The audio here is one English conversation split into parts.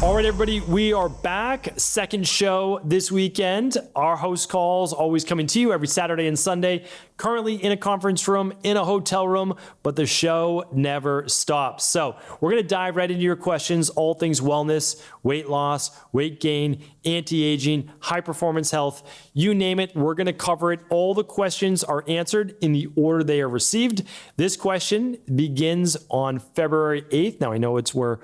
All right, everybody, we are back. Second show this weekend. Our house calls always coming to you every Saturday and Sunday. Currently in a conference room, in a hotel room, but the show never stops. So we're going to dive right into your questions, all things wellness, weight loss, weight gain, anti-aging, high performance health, you name it, we're going to cover it. All the questions are answered in the order they are received. This question begins on February 8th. Now I know we're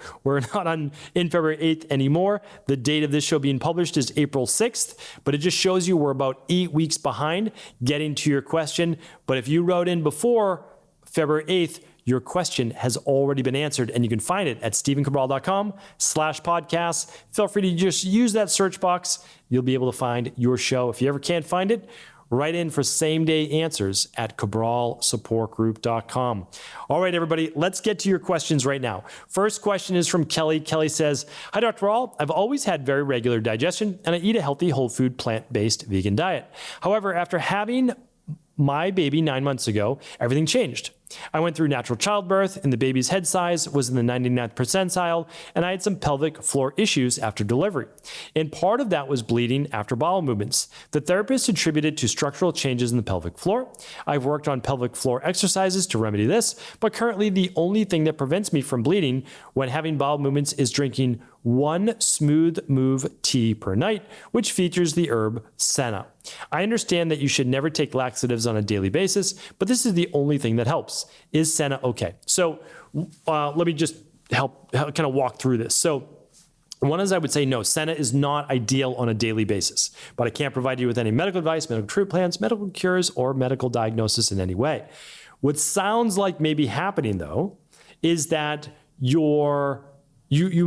not in February 8th anymore. The date of this show being published is April 6th, but it just shows you we're about 8 weeks behind getting to your question. But if you wrote in before February 8th, your question has already been answered, and you can find it at stephencabral.com/podcast. Feel free to just use that search box. You'll be able to find your show. If you ever can't find it, write in for same-day answers at cabralsupportgroup.com. All right, everybody, let's get to your questions right now. First question is from Kelly. Kelly says, "Hi, Dr. Rawl. I've always had very regular digestion, and I eat a healthy, whole food, plant-based vegan diet. However, after having my baby 9 months ago, everything changed. I went through natural childbirth, and the baby's head size was in the 99th percentile, and I had some pelvic floor issues after delivery. And part of that was bleeding after bowel movements. The therapist attributed to structural changes in the pelvic floor. I've worked on pelvic floor exercises to remedy this, but currently the only thing that prevents me from bleeding when having bowel movements is drinking 1 smooth move tea per night, which features the herb senna. I understand that you should never take laxatives on a daily basis, but this is the only thing that helps. Is senna okay?" So let me just help kind of walk through this. So one is I would say no, senna is not ideal on a daily basis, but I can't provide you with any medical advice, medical treatment plans, medical cures, or medical diagnosis in any way. What sounds like may be happening though is that you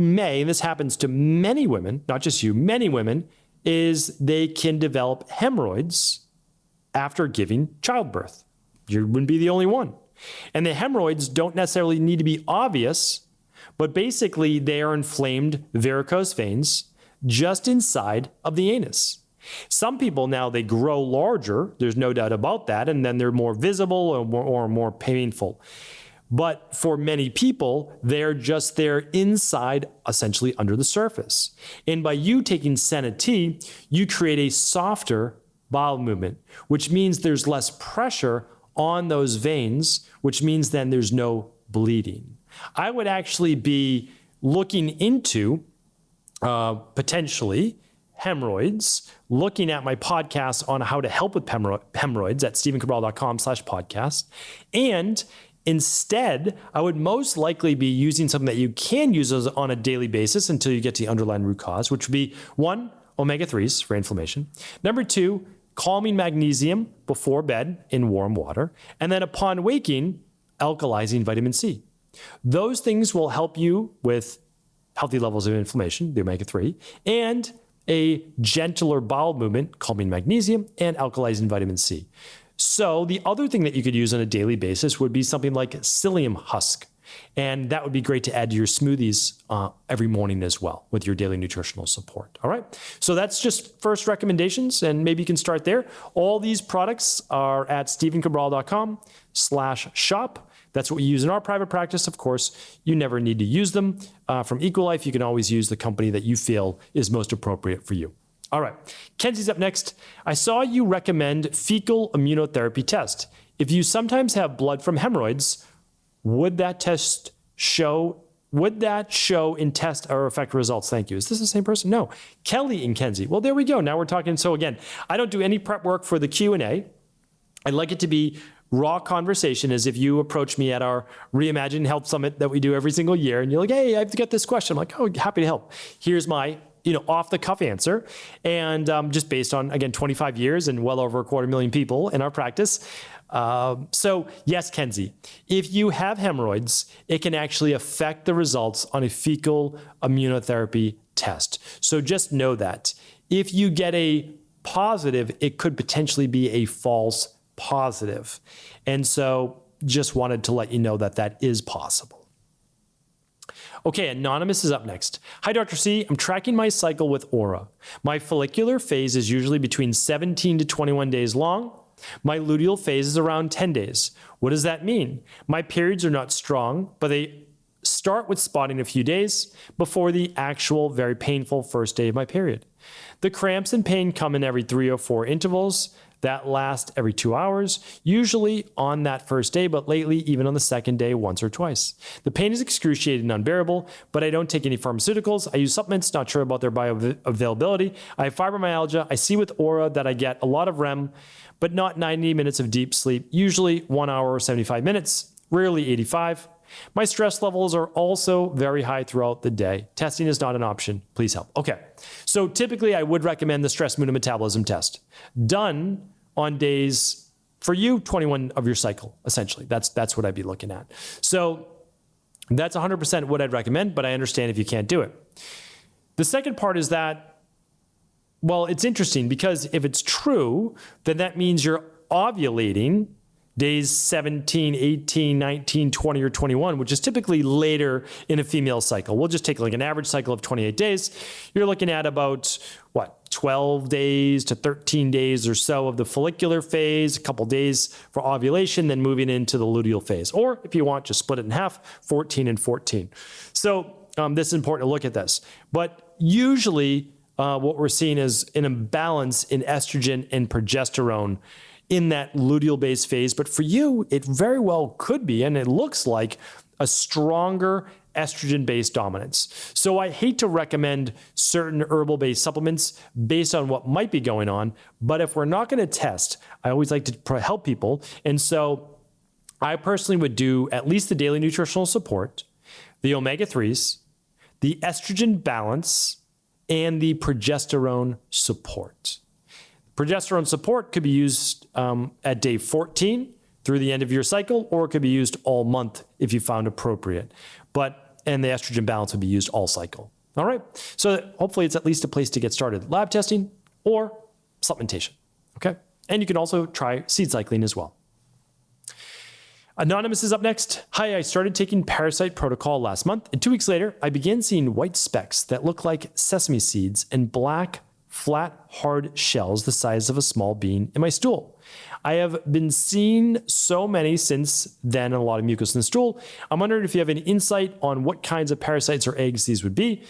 may, and this happens to many women, not just you, many women, is they can develop hemorrhoids after giving childbirth. You wouldn't be the only one. And the hemorrhoids don't necessarily need to be obvious, but basically they are inflamed varicose veins just inside of the anus. Some people now, they grow larger, there's no doubt about that, and then they're more visible or more painful. But for many people, they're just there inside, essentially under the surface. And by you taking senna tea, you create a softer bowel movement, which means there's less pressure on those veins, which means then there's no bleeding. I would actually be looking into potentially hemorrhoids, looking at my podcast on how to help with hemorrhoids at stephencabral.com/podcast. And instead, I would most likely be using something that you can use on a daily basis until you get to the underlying root cause, which would be 1, omega-3s for inflammation. Number 2, calming magnesium before bed in warm water. And then upon waking, alkalizing vitamin C. Those things will help you with healthy levels of inflammation, the omega-3, and a gentler bowel movement, calming magnesium and alkalizing vitamin C. So the other thing that you could use on a daily basis would be something like psyllium husk. And that would be great to add to your smoothies every morning as well with your daily nutritional support. All right. So that's just first recommendations, and maybe you can start there. All these products are at stephencabral.com/shop. That's what we use in our private practice. Of course, you never need to use them. From Equalife, you can always use the company that you feel is most appropriate for you. All right. Kenzie's up next. "I saw you recommend fecal immunotherapy test. If you sometimes have blood from hemorrhoids, would that show in test or affect results? Thank you." Is this the same person? No. Kelly and Kenzie. Well, there we go. Now we're talking. So again, I don't do any prep work for the Q&A. I'd like it to be raw conversation, as if you approach me at our Reimagine Health Summit that we do every single year, and you're like, "Hey, I've got this question." I'm like, "Oh, happy to help. Here's my off the cuff answer." And just based on, again, 25 years and well over 250,000 people in our practice. So yes, Kenzie, if you have hemorrhoids, it can actually affect the results on a fecal immunotherapy test. So just know that. If you get a positive, it could potentially be a false positive. And so just wanted to let you know that that is possible. Okay, Anonymous is up next. "Hi, Dr. C. I'm tracking my cycle with Aura. My follicular phase is usually between 17 to 21 days long. My luteal phase is around 10 days. What does that mean? My periods are not strong, but they start with spotting a few days before the actual very painful first day of my period. The cramps and pain come in every 3 or 4 intervals that last every 2 hours, usually on that first day, but lately even on the second day once or twice. The pain is excruciating and unbearable, but I don't take any pharmaceuticals. I use supplements, not sure about their bioavailability. I have fibromyalgia. I see with Aura that I get a lot of REM, but not 90 minutes of deep sleep, usually 1 hour or 75 minutes, rarely 85. My stress levels are also very high throughout the day. Testing is not an option. Please help. Okay. So typically I would recommend the stress, mood, and metabolism test done on days, for you, 21 of your cycle, essentially. That's what I'd be looking at. So that's 100% what I'd recommend, but I understand if you can't do it. The second part is that, well, it's interesting because if it's true, then that means you're ovulating days 17, 18, 19, 20, or 21, which is typically later in a female cycle. We'll just take like an average cycle of 28 days. You're looking at about, 12 days to 13 days or so of the follicular phase, a couple days for ovulation, then moving into the luteal phase. Or if you want, just split it in half, 14 and 14. So this is important to look at this. But usually what we're seeing is an imbalance in estrogen and progesterone in that luteal-based phase. But for you, it very well could be, and it looks like, a stronger estrogen-based dominance. So I hate to recommend certain herbal-based supplements based on what might be going on, but if we're not going to test, I always like to help people. And so I personally would do at least the daily nutritional support, the omega-3s, the estrogen balance, and the progesterone support. Progesterone support could be used at day 14 through the end of your cycle, or it could be used all month if you found appropriate. And the estrogen balance would be used all cycle. All right. So hopefully it's at least a place to get started. Lab testing or supplementation. Okay. And you can also try seed cycling as well. Anonymous is up next. Hi, I started taking Parasite protocol last month, and 2 weeks later, I began seeing white specks that look like sesame seeds and black, flat, hard shells the size of a small bean in my stool. I have been seeing so many since then, and a lot of mucus in the stool. I'm wondering if you have any insight on what kinds of parasites or eggs these would be.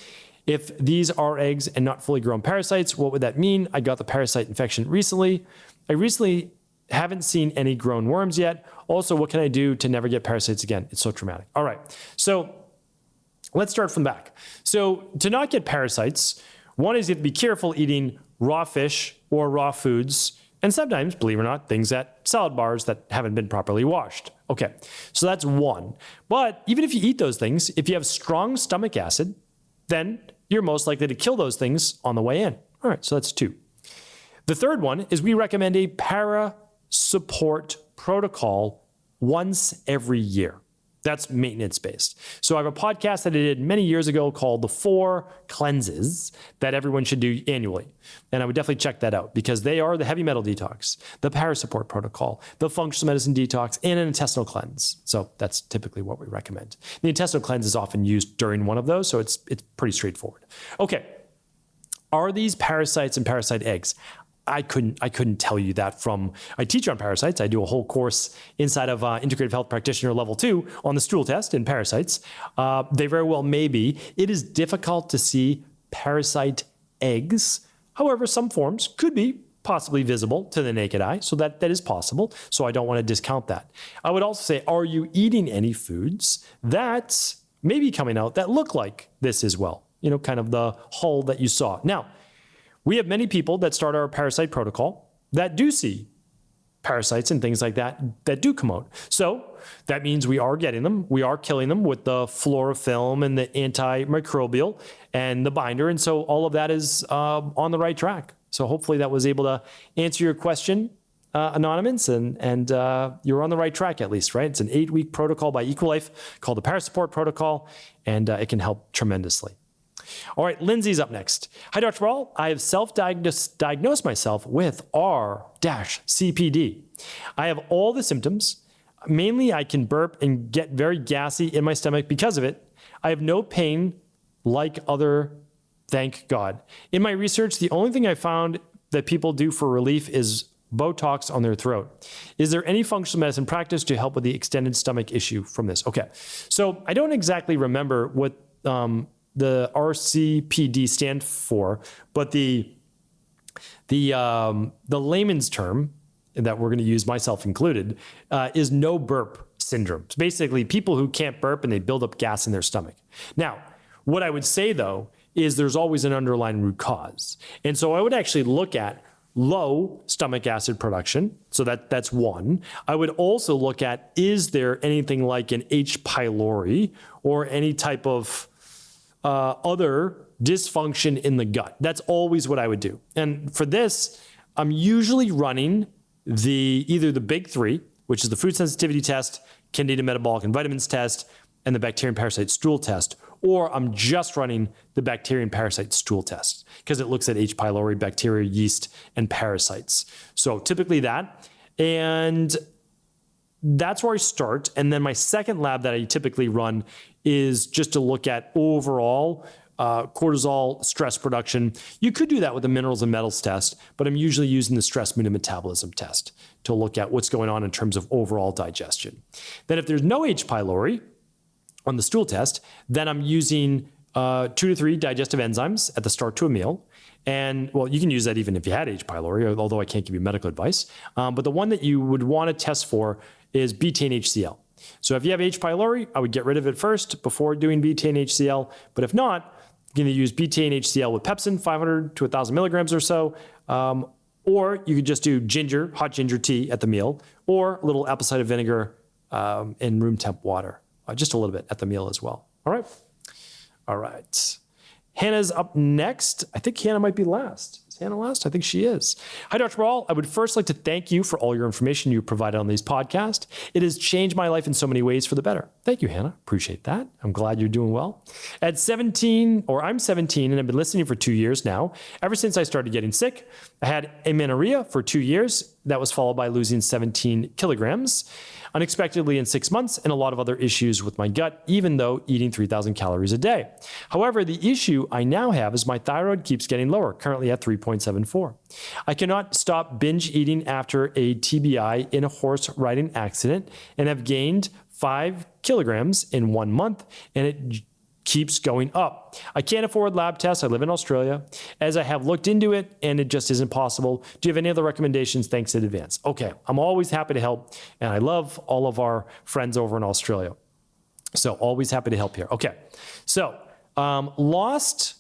If these are eggs and not fully grown parasites, what would that mean? I got the parasite infection recently. I recently haven't seen any grown worms yet. Also, what can I do to never get parasites again? It's so traumatic. All right, so let's start from the back. So to not get parasites, one is you have to be careful eating raw fish or raw foods, and sometimes, believe it or not, things at salad bars that haven't been properly washed. Okay, so that's one. But even if you eat those things, if you have strong stomach acid, then you're most likely to kill those things on the way in. All right, so that's 2. The third one is we recommend a para support protocol once every year. That's maintenance-based. So I have a podcast that I did many years ago called The 4 Cleanses that everyone should do annually. And I would definitely check that out because they are the heavy metal detox, the parasupport protocol, the functional medicine detox, and an intestinal cleanse. So that's typically what we recommend. The intestinal cleanse is often used during one of those, so it's pretty straightforward. Okay, are these parasites and parasite eggs? I couldn't tell you that I teach on parasites. I do a whole course inside of Integrative Health Practitioner Level 2 on the stool test in parasites. They very well may be. It is difficult to see parasite eggs. However, some forms could be possibly visible to the naked eye, so that is possible. So I don't want to discount that. I would also say, are you eating any foods that may be coming out that look like this as well? Kind of the hull that you saw. Now, we have many people that start our parasite protocol that do see parasites and things like that do come out. So that means we are getting them. We are killing them with the fluorofilm and the antimicrobial and the binder. And so all of that is on the right track. So hopefully that was able to answer your question, Anonymous, and you're on the right track at least, right? It's an 8-week protocol by Equilife called the Parasupport Protocol, and it can help tremendously. All right, Lindsay's up next. Hi, Dr. Bowel. I have self-diagnosed myself with R-CPD. I have all the symptoms. Mainly, I can burp and get very gassy in my stomach because of it. I have no pain like thank God. In my research, the only thing I found that people do for relief is Botox on their throat. Is there any functional medicine practice to help with the extended stomach issue from this? Okay, so I don't exactly remember what the R-CPD stand for, but the layman's term that we're going to use, myself included, is no burp syndrome. It's basically people who can't burp and they build up gas in their stomach. Now, what I would say though is there's always an underlying root cause. And so I would actually look at low stomach acid production. So that's one. I would also look at, is there anything like an H. pylori or any type of other dysfunction in the gut? That's always what I would do. And for this, I'm usually running either the big three, which is the food sensitivity test, Candida metabolic and vitamins test, and the bacterium parasite stool test, or I'm just running the bacterium parasite stool test because it looks at H. pylori, bacteria, yeast, and parasites. So typically that, and that's where I start. And then my second lab that I typically run is just to look at overall cortisol, stress production. You could do that with the minerals and metals test, but I'm usually using the stress, mood, and metabolism test to look at what's going on in terms of overall digestion. Then if there's no H. pylori on the stool test, then I'm using 2 to 3 digestive enzymes at the start to a meal. And well, you can use that even if you had H. pylori, although I can't give you medical advice. But the one that you would want to test for is betaine HCl. So if you have H. pylori, I would get rid of it first before doing betaine HCl. But if not, you're going to use betaine HCl with pepsin, 500 to 1,000 milligrams or so. Or you could just do ginger, hot ginger tea at the meal, or a little apple cider vinegar in room temp water, just a little bit at the meal as well. All right. All right. Hannah's up next. I think Hannah might be last. Is Hannah last? I think she is. Hi, Dr. Bowel. I would first like to thank you for all your information you provided on these podcasts. It has changed my life in so many ways for the better. Thank you, Hannah. Appreciate that. I'm glad you're doing well. I'm 17 and I've been listening for 2 years now. Ever since I started getting sick, I had amenorrhea for 2 years. That was followed by losing 17 kilograms unexpectedly in 6 months and a lot of other issues with my gut, even though eating 3,000 calories a day. However, the issue I now have is my thyroid keeps getting lower, currently at 3.74. I cannot stop binge eating after a TBI in a horse riding accident and have gained 5 kilograms in 1 month, and it keeps going up. I can't afford lab tests. I live in Australia. As I have looked into it, and it just isn't possible. Do you have any other recommendations? Thanks in advance. Okay, I'm always happy to help, and I love all of our friends over in Australia. So always happy to help here. Okay, so lost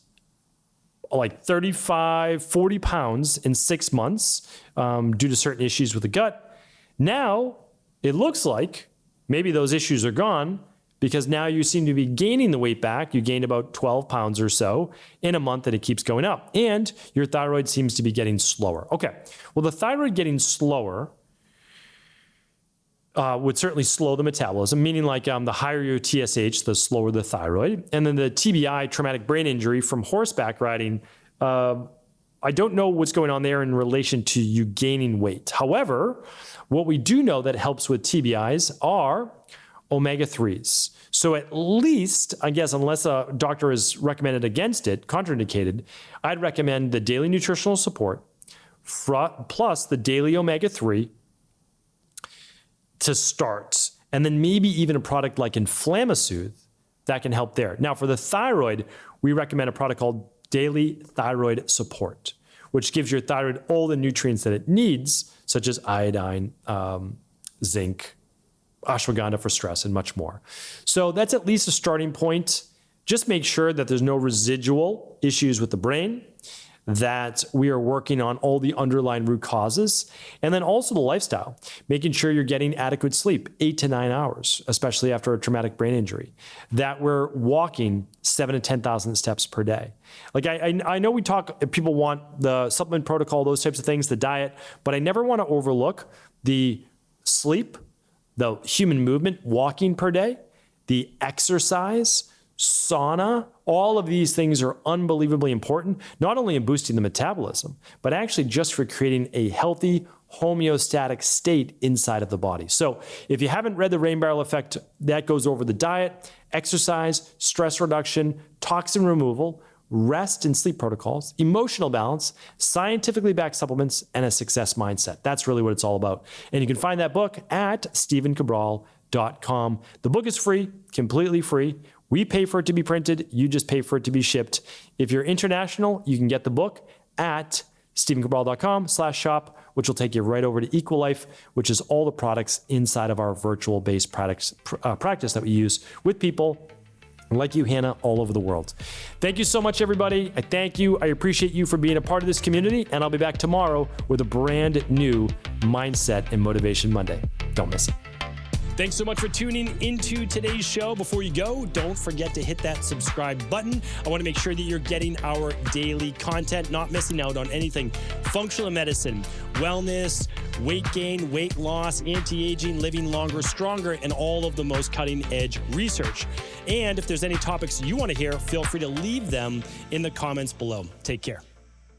like 35, 40 pounds in 6 months due to certain issues with the gut. Now, it looks like maybe those issues are gone, because now you seem to be gaining the weight back. You gained about 12 pounds or so in a month, and it keeps going up. And your thyroid seems to be getting slower. Okay, well, the thyroid getting slower would certainly slow the metabolism, meaning like the higher your TSH, the slower the thyroid. And then the TBI, traumatic brain injury from horseback riding, I don't know what's going on there in relation to you gaining weight. However, what we do know that helps with TBIs are omega-3s. So at least, I guess, unless a doctor has recommended against it, contraindicated, I'd recommend the daily nutritional support plus the daily omega-3 to start. And then maybe even a product like Inflammasoothe that can help there. Now for the thyroid, we recommend a product called Daily Thyroid Support, which gives your thyroid all the nutrients that it needs, such as iodine, zinc, ashwagandha for stress, and much more. So that's at least a starting point. Just make sure that there's no residual issues with the brain, that we are working on all the underlying root causes, and then also the lifestyle, making sure you're getting adequate sleep, 8 to 9 hours, especially after a traumatic brain injury, that we're walking 7 to 10,000 steps per day. Like I know people want the supplement protocol, those types of things, the diet, but I never want to overlook the sleep, the human movement, walking per day, the exercise, sauna, all of these things are unbelievably important, not only in boosting the metabolism, but actually just for creating a healthy homeostatic state inside of the body. So if you haven't read the Rain Barrel Effect, that goes over the diet, exercise, stress reduction, toxin removal, rest and sleep protocols, emotional balance, scientifically backed supplements, and a success mindset. That's really what it's all about. And you can find that book at stephencabral.com. The book is free, completely free. We pay for it to be printed. You just pay for it to be shipped. If you're international, you can get the book at stephencabral.com/shop, which will take you right over to Equalife, which is all the products inside of our virtual-based practice that we use with people like you, Hannah, all over the world. Thank you so much, everybody. I thank you. I appreciate you for being a part of this community, and I'll be back tomorrow with a brand new Mindset and Motivation Monday. Don't miss it. Thanks so much for tuning into today's show. Before you go, don't forget to hit that subscribe button. I want to make sure that you're getting our daily content, not missing out on anything functional medicine, wellness, weight gain, weight loss, anti-aging, living longer, stronger, and all of the most cutting-edge research. And if there's any topics you want to hear, feel free to leave them in the comments below. Take care.